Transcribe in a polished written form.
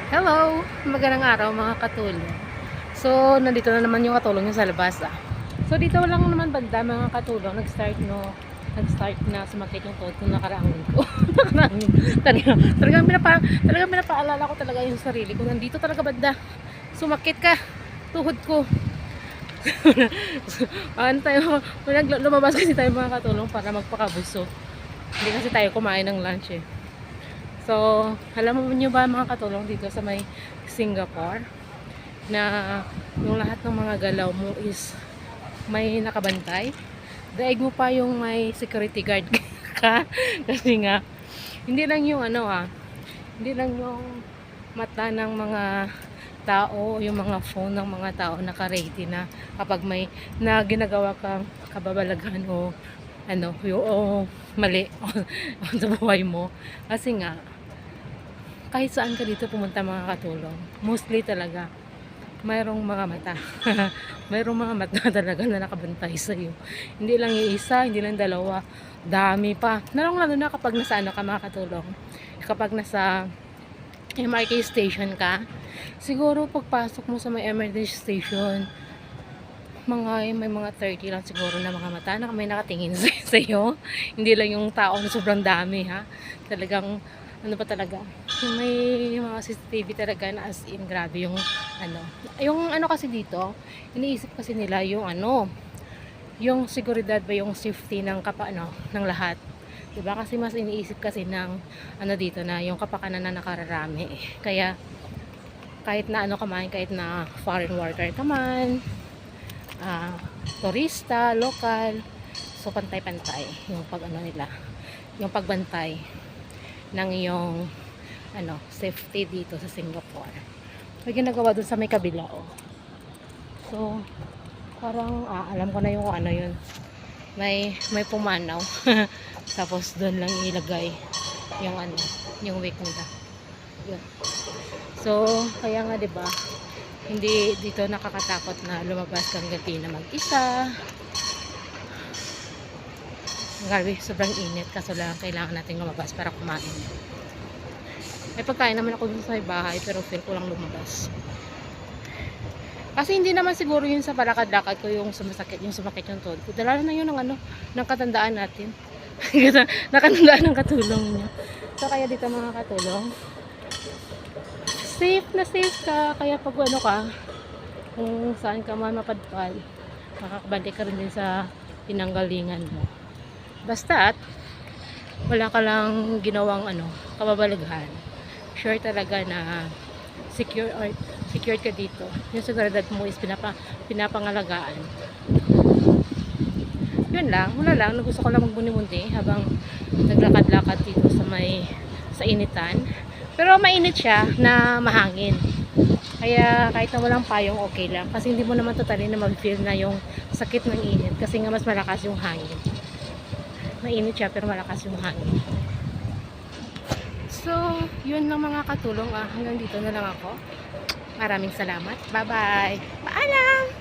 Hello! Magandang araw mga katulong. So, nandito na naman yung katulong yung sa labas So, dito lang naman banda mga katulong. Nag-start na sumakit yung tuhod kung nakaraang linggo. Talagang pinapaalala ko talaga yung sarili ko. Nandito talaga banda. Sumakit ka. Tuhod ko. Ano tayo? Lumabas kasi tayo mga katulong para magpakabuso. Hindi kasi tayo kumain ng lunch eh. So, alam mo nyo ba mga katulong dito sa may Singapore na yung lahat ng mga galaw mo is may nakabantay? Daig mo pa yung may security guard ka kasi nga hindi lang yung hindi lang yung mata ng mga tao, yung mga phone ng mga tao naka-ready na kapag may na ginagawa kang kababalaghan o yung mali sa buhay mo. Kasi nga kahit saan ka dito pumunta mga katulong, mostly talaga mayroong mga mata. Mayroong mga mata talaga na nakabantay sa iyo. Hindi lang yung isa, hindi lang dalawa, dami pa. Lalo na kapag nasa ka mga katulong. Kapag nasa MRT station ka, siguro pagpasok mo sa may emergency station, may mga 30 lang siguro na mga mata na may nakatingin sa iyo. Hindi lang yung tao na sobrang dami ha. Talagang pa talaga, may mga CCTV talaga na as in grabe yung kasi dito iniisip kasi nila yung yung seguridad ba, yung safety ng ng lahat, diba? Kasi mas iniisip kasi ng dito na yung kapakanan na nakararami kaya kahit na kahit na foreign worker ka man, turista, local, so pantay-pantay yung nila, yung pagbantay ng yung safety dito sa Singapore. May ginagawa dun sa may kabila So parang alam ko na yung yun. May pumanaw. Tapos doon lang ilagay yung yung wake nila. Yun. So kaya nga 'di ba? Hindi dito nakakatakot na lumabas kang gabi na mag-isa. Grabe, sobrang init kaso lang kailangan natin lumabas para kumain. May pagkain naman ako dun sa bahay pero feel ko lang lumabas. Kasi hindi naman siguro yun sa palakad-lakad ko yung sumakit yung tuhod ko. Dala na yun ng katandaan natin. Nakatandaan ng katulong niya. So kaya dito mga katulong, safe ka. Kaya pag kung saan ka man mapadpad, makakabalik ka rin din sa pinanggalingan mo. Basta't wala ka lang ginawang kababalaghan, sure talaga na secured ka dito. Yung seguridad mo is pinapangalagaan. Yun lang, wala lang, gusto ko lang magbuni-bundi habang naglakad-lakad dito sa initan. Pero mainit siya na mahangin. Kaya kahit na walang payong okay lang kasi hindi mo naman totally na mag-feel na yung sakit ng init kasi nga mas malakas yung hangin. Mainit siya pero malakas yung hangin. So, yun lang mga katulong. Hanggang dito na lang ako. Maraming salamat. Bye-bye. Paalam!